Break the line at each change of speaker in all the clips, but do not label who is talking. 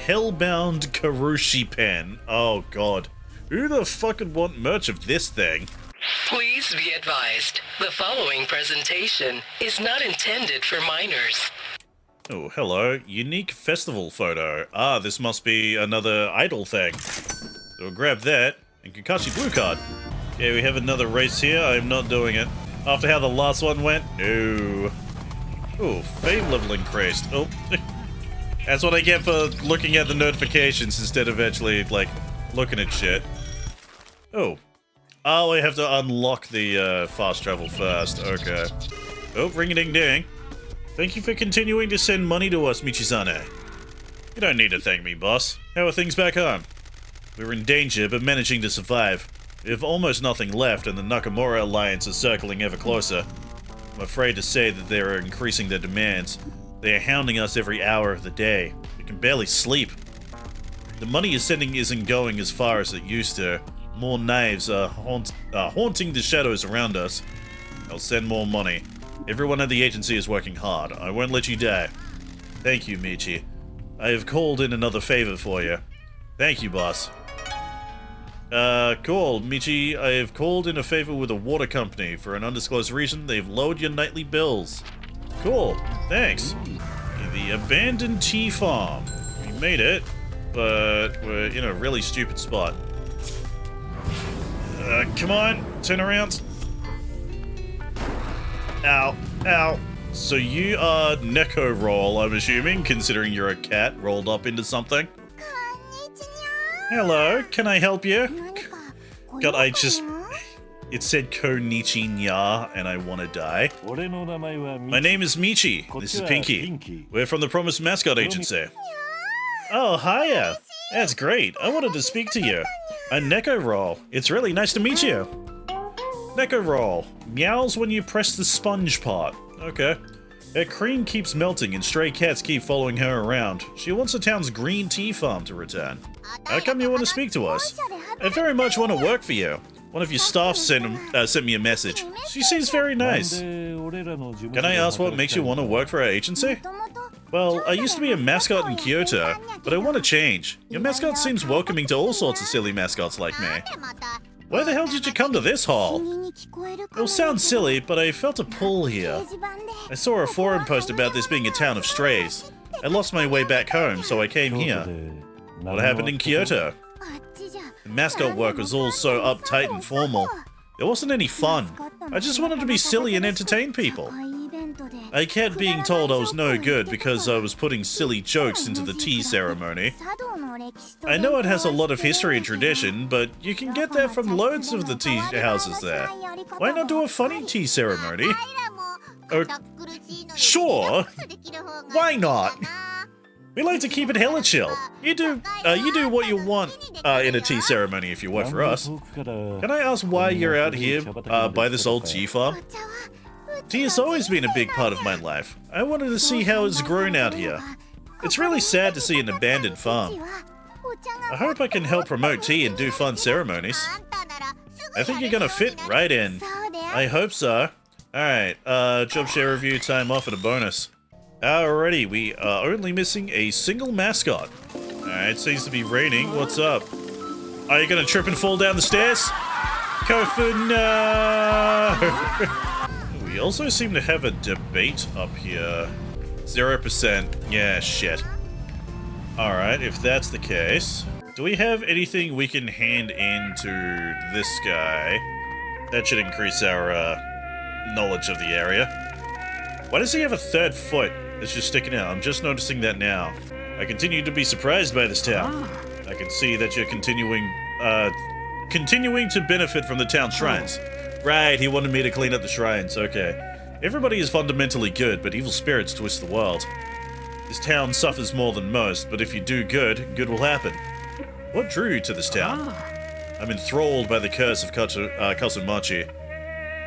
Hellbound Karushi pen. Oh god. Who the fuck would want merch of this thing?
Please be advised, the following presentation is not intended for minors.
Oh, hello. Unique festival photo. Ah, this must be another idol thing. So we'll grab that, and Kakashi Blue Card. Okay, we have another race here. I'm not doing it. After how the last one went? No. Oh, fame level increased. Oh. That's what I get for looking at the notifications instead of actually, like, looking at shit. Oh. Oh, I have to unlock the fast travel first. Okay. Oh, ring-a-ding-ding. Thank you for continuing to send money to us, Michizane. You don't need to thank me, boss. How are things back home? We're in danger, but managing to survive. We have almost nothing left, and the Nakamura Alliance is circling ever closer. I'm afraid to say that they are increasing their demands. They are hounding us every hour of the day. We can barely sleep. The money you're sending isn't going as far as it used to. More knives are haunting the shadows around us. I'll send more money. Everyone at the agency is working hard. I won't let you die. Thank you, Michi. I have called in another favor for you. Thank you, boss. Cool. Michi, I have called in a favor with a water company. For an undisclosed reason, they've lowered your nightly bills. Cool. Thanks. The abandoned tea farm. We made it, but we're in a really stupid spot. Come on. Turn around. Ow. Ow. So you are Neko Roll, I'm assuming, considering you're a cat rolled up into something? Hello, can I help you? God, it said Konnichiwa, and I want to die. My name is Michi. This is Pinky. We're from the Promised Mascot Agency. Oh, hiya. That's great. I wanted to speak to you. I'm Neko Roll. It's really nice to meet you. Neko Roll. Meows when you press the sponge part. Okay. Her cream keeps melting and stray cats keep following her around. She wants the town's green tea farm to return. How come you want to speak to us? I very much want to work for you. One of your staff sent me a message. She seems very nice. Can I ask what makes you want to work for our agency? Well, I used to be a mascot in Kyoto, but I want to change. Your mascot seems welcoming to all sorts of silly mascots like me. Why the hell did you come to this hall? It'll sound silly, but I felt a pull here. I saw a forum post about this being a town of strays. I lost my way back home, so I came here. What happened in Kyoto? The mascot work was all so uptight and formal. There wasn't any fun. I just wanted to be silly and entertain people. I kept being told I was no good because I was putting silly jokes into the tea ceremony. I know it has a lot of history and tradition, but you can get that from loads of the tea houses there. Why not do a funny tea ceremony? Sure. Why not? We like to keep it hella chill. You do what you want in a tea ceremony if you work for us. Can I ask why you're out here by this old tea farm? Tea has always been a big part of my life. I wanted to see how it's grown out here. It's really sad to see an abandoned farm. I hope I can help promote tea and do fun ceremonies. I think you're gonna fit right in. I hope so. Alright, job share review, time off, and a bonus. Alrighty, we are only missing a single mascot. Alright, seems to be raining. What's up? Are you gonna trip and fall down the stairs? Kofu, no! We also seem to have a debate up here. 0%. Yeah, shit. Alright, if that's the case, do we have anything we can hand in to this guy? That should increase our knowledge of the area. Why does he have a third foot that's just sticking out? I'm just noticing that now. I continue to be surprised by this town. I can see that you're continuing to benefit from the town shrines. Right, he wanted me to clean up the shrines, okay. Everybody is fundamentally good, but evil spirits twist the world. This town suffers more than most, but if you do good, good will happen. What drew you to this town? I'm enthralled by the curse of Kasomachi.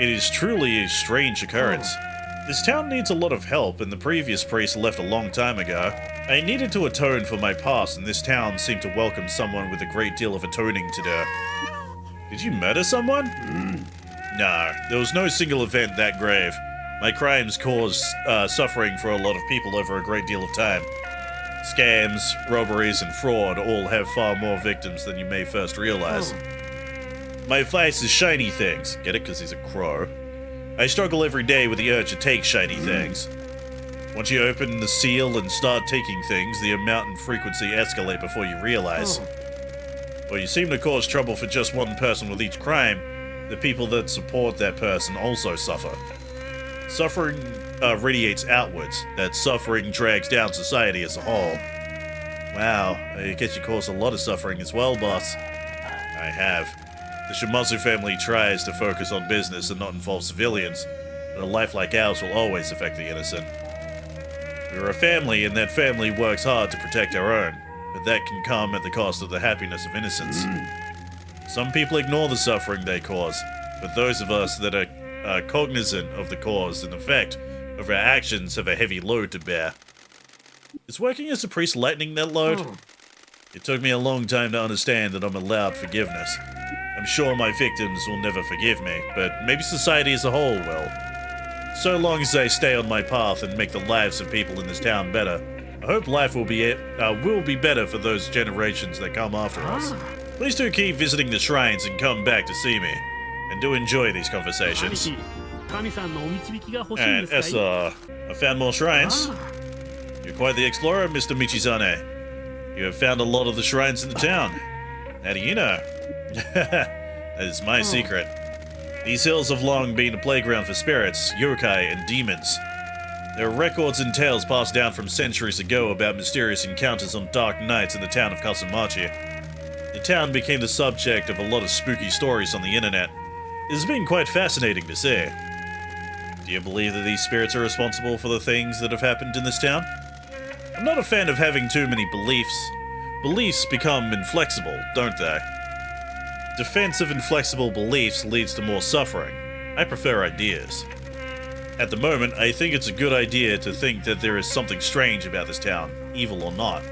It is truly a strange occurrence. This town needs a lot of help, and the previous priest left a long time ago. I needed to atone for my past, and this town seemed to welcome someone with a great deal of atoning to do. Did you murder someone? No, there was no single event that grave. My crimes caused suffering for a lot of people over a great deal of time. Scams, robberies, and fraud all have far more victims than you may first realize. My vice is shiny things. Get it? Because he's a crow. I struggle every day with the urge to take shiny things. Once you open the seal and start taking things, the amount and frequency escalate before you realize. Well, you seem to cause trouble for just one person with each crime. The people that support that person also suffer. Suffering radiates outwards. That suffering drags down society as a whole. Wow, I guess you cause a lot of suffering as well, boss. I have. The Shimazu family tries to focus on business and not involve civilians, but a life like ours will always affect the innocent. We're a family, and that family works hard to protect our own, but that can come at the cost of the happiness of innocence. Some people ignore the suffering they cause, but those of us that are cognizant of the cause and effect of our actions have a heavy load to bear. Is working as a priest lightening that load? It took me a long time to understand that I'm allowed forgiveness. I'm sure my victims will never forgive me, but maybe society as a whole will. So long as I stay on my path and make the lives of people in this town better, I hope life will be better for those generations that come after us. Please do keep visiting the shrines and come back to see me, and do enjoy these conversations. And Essa, I found more shrines. You're quite the explorer, Mr. Michizane. You have found a lot of the shrines in the town. How do you know? That is my secret. These hills have long been a playground for spirits, yokai, and demons. There are records and tales passed down from centuries ago about mysterious encounters on dark nights in the town of Kasomachi. The town became the subject of a lot of spooky stories on the internet. It has been quite fascinating to see. Do you believe that these spirits are responsible for the things that have happened in this town? I'm not a fan of having too many beliefs. Beliefs become inflexible, don't they? Defense of inflexible beliefs leads to more suffering. I prefer ideas. At the moment, I think it's a good idea to think that there is something strange about this town, evil or not.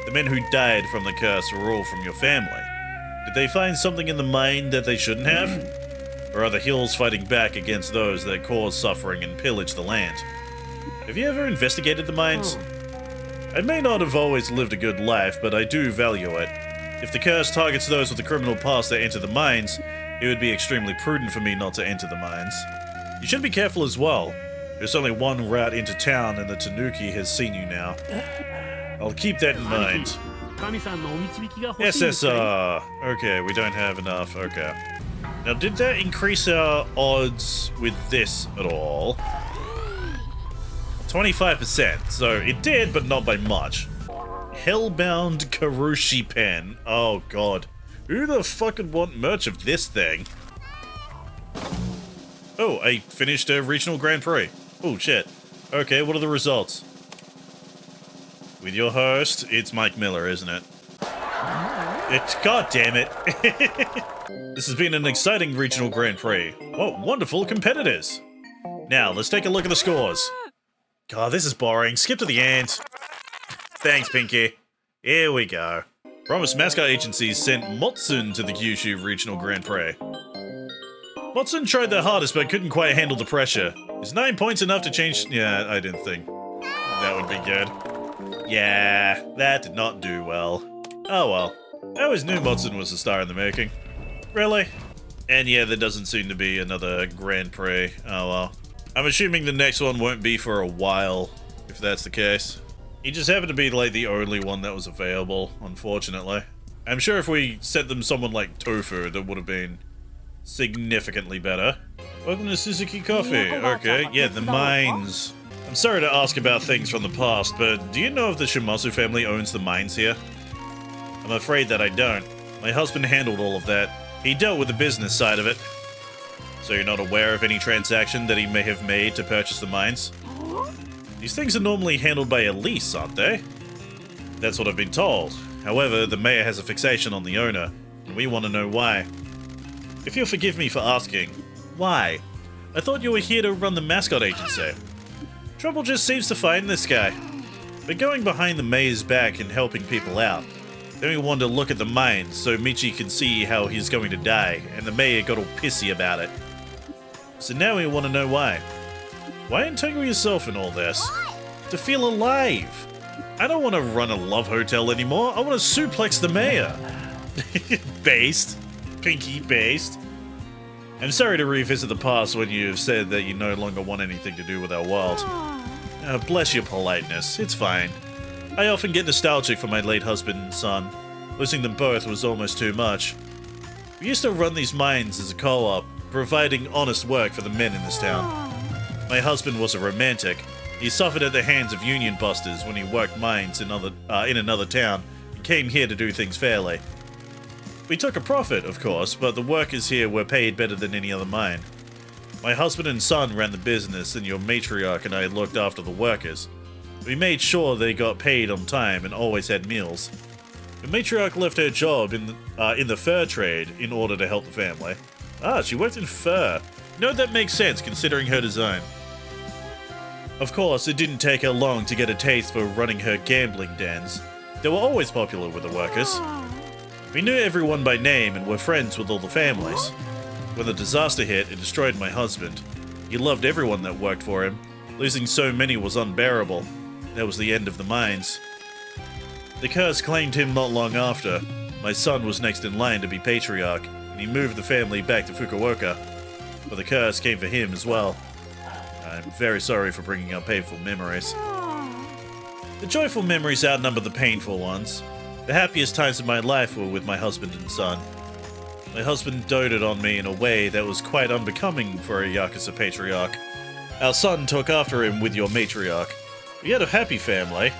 The men who died from the curse were all from your family. Did they find something in the mine that they shouldn't have? Or are the hills fighting back against those that cause suffering and pillage the land? Have you ever investigated the mines? I may not have always lived a good life, but I do value it. If the curse targets those with a criminal past that enter the mines, it would be extremely prudent for me not to enter the mines. You should be careful as well. There's only one route into town and the Tanuki has seen you now. I'll keep that in mind. SSR. Okay, we don't have enough. Okay. Now, did that increase our odds with this at all? 25%. So it did, but not by much. Hellbound Karushi Pen. Oh god. Who the fuck would want merch of this thing? Oh, I finished a regional Grand Prix. Oh shit. Okay, what are the results? With your host, it's Mike Miller, isn't it? God damn it. This has been an exciting regional Grand Prix. What wonderful competitors. Now, let's take a look at the scores. God, this is boring. Skip to the end. Thanks, Pinky. Here we go. Promise Mascot Agency sent Motsun to the Kyushu Regional Grand Prix. Motsun tried their hardest but couldn't quite handle the pressure. Is 9 points enough to change? Yeah, I didn't think that would be good. Yeah, that did not do well. Oh well. I always knew Motsun was a star in the making. Really? And yeah, there doesn't seem to be another Grand Prix. Oh well. I'm assuming the next one won't be for a while, if that's the case. He just happened to be like the only one that was available, unfortunately. I'm sure if we sent them someone like Tofu, that would have been significantly better. Welcome to Suzuki Coffee. Okay, yeah, the mines. I'm sorry to ask about things from the past, but do you know if the Shimazu family owns the mines here? I'm afraid that I don't. My husband handled all of that. He dealt with the business side of it. So you're not aware of any transaction that he may have made to purchase the mines? These things are normally handled by a lease, aren't they? That's what I've been told. However, the mayor has a fixation on the owner, and we want to know why. If you'll forgive me for asking, why? I thought you were here to run the Mascot Agency. Trouble just seems to find this guy. But going behind the mayor's back and helping people out. Then we wanted to look at the mines so Michi can see how he's going to die, and the mayor got all pissy about it. So now we want to know why. Why entangle yourself in all this? To feel alive. I don't want to run a love hotel anymore. I want to suplex the mayor. Based. Pinky based. I'm sorry to revisit the past when you've said that you no longer want anything to do with our world. Bless your politeness. It's fine. I often get nostalgic for my late husband and son. Losing them both was almost too much. We used to run these mines as a co-op, providing honest work for the men in this town. My husband was a romantic. He suffered at the hands of union busters when he worked mines in another town and came here to do things fairly. We took a profit, of course, but the workers here were paid better than any other mine. My husband and son ran the business, and your matriarch and I looked after the workers. We made sure they got paid on time and always had meals. The matriarch left her job in the fur trade in order to help the family. Ah, she worked in fur. You know, that makes sense considering her design. Of course, it didn't take her long to get a taste for running her gambling dens. They were always popular with the workers. We knew everyone by name and were friends with all the families. When the disaster hit, it destroyed my husband. He loved everyone that worked for him. Losing so many was unbearable. That was the end of the mines. The curse claimed him not long after. My son was next in line to be patriarch, and he moved the family back to Fukuoka. But the curse came for him as well. I'm very sorry for bringing up painful memories. The joyful memories outnumber the painful ones. The happiest times of my life were with my husband and son. My husband doted on me in a way that was quite unbecoming for a Yakuza patriarch. Our son took after him with your matriarch. We had a happy family.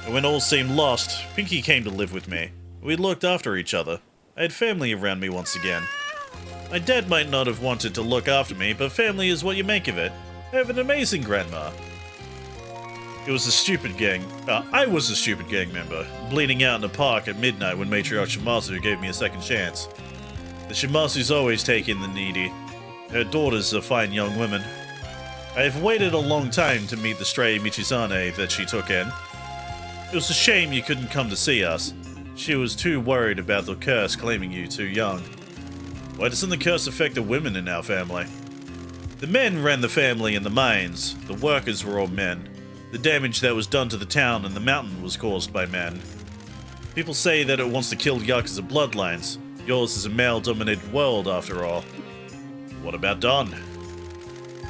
And when all seemed lost, Pinky came to live with me. We looked after each other. I had family around me once again. My dad might not have wanted to look after me, but family is what you make of it. I have an amazing grandma. It was a stupid gang. I was a stupid gang member, bleeding out in the park at midnight when Matriarch Shimazu gave me a second chance. The Shimazus always take in the needy. Her daughters are fine young women. I have waited a long time to meet the stray Michizane that she took in. It was a shame you couldn't come to see us. She was too worried about the curse claiming you too young. Why doesn't the curse affect the women in our family? The men ran the family in the mines. The workers were all men. The damage that was done to the town and the mountain was caused by men. People say that it wants to kill Yakuza bloodlines. Yours is a male-dominated world, after all. What about Don?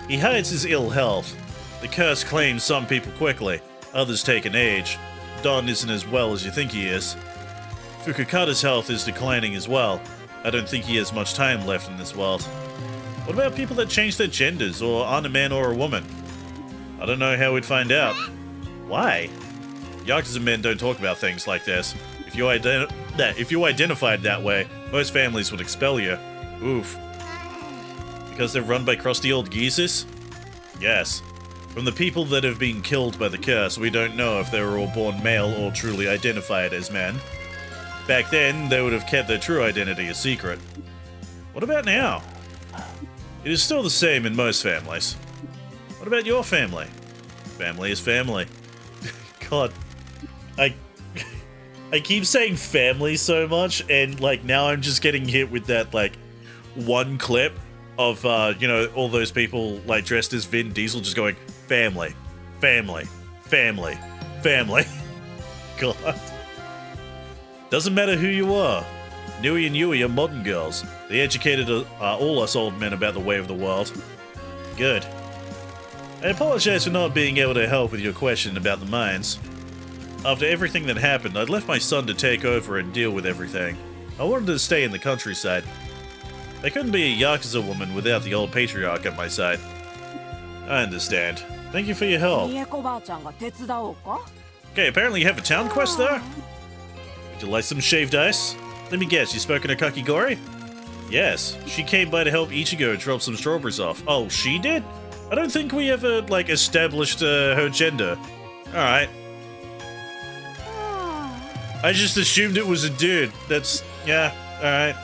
He hides his ill health. The curse claims some people quickly, others take an age. Don isn't as well as you think he is. Fukukata's health is declining as well. I don't think he has much time left in this world. What about people that change their genders, or aren't a man or a woman? I don't know how we'd find out. Why? Yakuza men don't talk about things like this. If you identified that way, most families would expel you. Oof. Because they're run by crusty old geezers? Yes. From the people that have been killed by the curse, we don't know if they were all born male or truly identified as men. Back then, they would have kept their true identity a secret. What about now? It is still the same in most families. What about your family? Family is family. God, I keep saying family so much, and like now I'm just getting hit with that like one clip of all those people like dressed as Vin Diesel just going family, family, family, family. God. Doesn't matter who you are. Nui and Yui are modern girls. They educated all us old men about the way of the world. Good. I apologize for not being able to help with your question about the mines. After everything that happened, I left my son to take over and deal with everything. I wanted to stay in the countryside. I couldn't be a Yakuza woman without the old patriarch at my side. I understand. Thank you for your help. Okay, apparently you have a town quest there? Would you like some shaved ice? Let me guess, you spoken to Kakigori? Yes, she came by to help Ichigo drop some strawberries off. Oh, she did? I don't think we ever, like, established her gender. Alright. I just assumed it was a dude. That's, yeah, alright.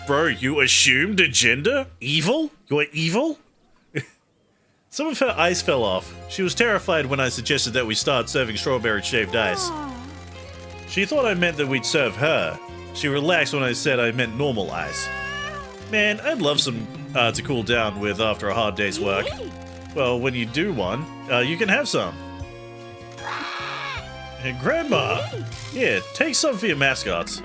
Bro, you assumed a gender? Evil? You're evil? Some of her ice fell off. She was terrified when I suggested that we start serving strawberry shaved ice. She thought I meant that we'd serve her. She relaxed when I said I meant normal ice. Man, I'd love some to cool down with after a hard day's work. Well, when you do one, you can have some. Hey, Grandma! Here, take some for your mascots.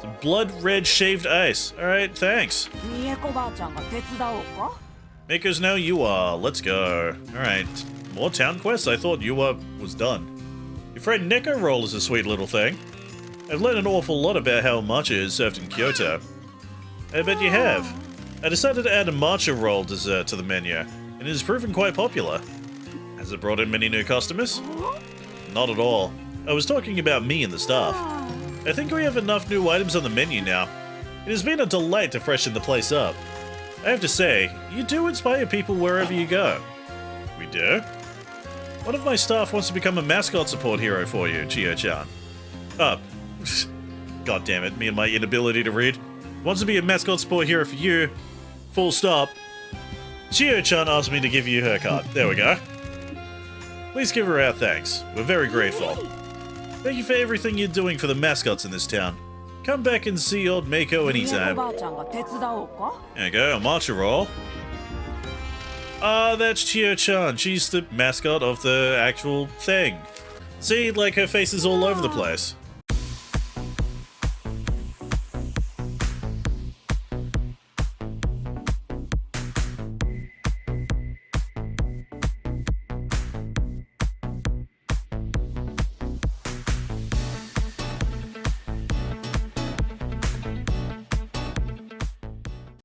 Some blood red shaved ice. Alright, thanks. Makers know you are. Let's go. Alright. More town quests? I thought you was done. Your friend Neko Roll is a sweet little thing. I've learned an awful lot about how matcha is served in Kyoto. I bet you have. I decided to add a matcha roll dessert to the menu, and it has proven quite popular. Has it brought in many new customers? Not at all. I was talking about me and the staff. I think we have enough new items on the menu now. It has been a delight to freshen the place up. I have to say, you do inspire people wherever you go. We do? One of my staff wants to become a mascot support hero for you, Chiyo-chan. God damn it, me and my inability to read. Wants to be a mascot support hero for you. Full stop. Chiyo-chan asked me to give you her card. There we go. Please give her our thanks. We're very grateful. Thank you for everything you're doing for the mascots in this town. Come back and see old Mako anytime. There you go, a matcha roll. Ah, that's Chiyo-chan. She's the mascot of the actual thing. See, like her face is all over the place.